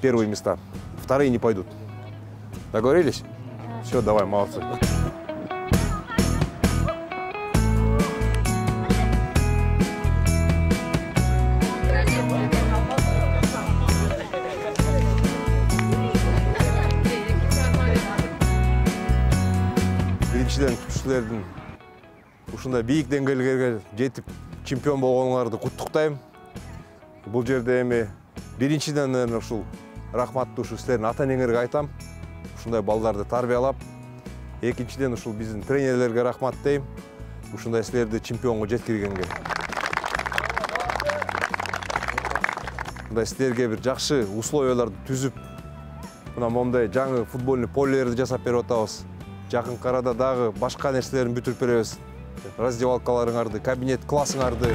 первые места. Вторые не пойдут. Договорились? Все, давай, молодцы. Биринчиден күчтүүлөрдүн ушундай бийик деңгээлге жетип чемпион болгонуңарды куттуктайм. Бул жерде эми биринчиден ушул рахматтуу ушу силердин ата-энеңерге айтам. Ушундай балдарды тарбиялап, экинчиден ушул биздин тренерлерге рахмат дейм. Ушундай силерди чемпионго жеткиргенге. Мындай силерге бир жакшы условияларды түзүп, мына момундай жаңы футбольный полелерди жасап берип атабыз. Жакынкы арада дагы башка нерселерин бүтүрүп беребиз. Раздевалкаларыңарды, кабинет классыңарды.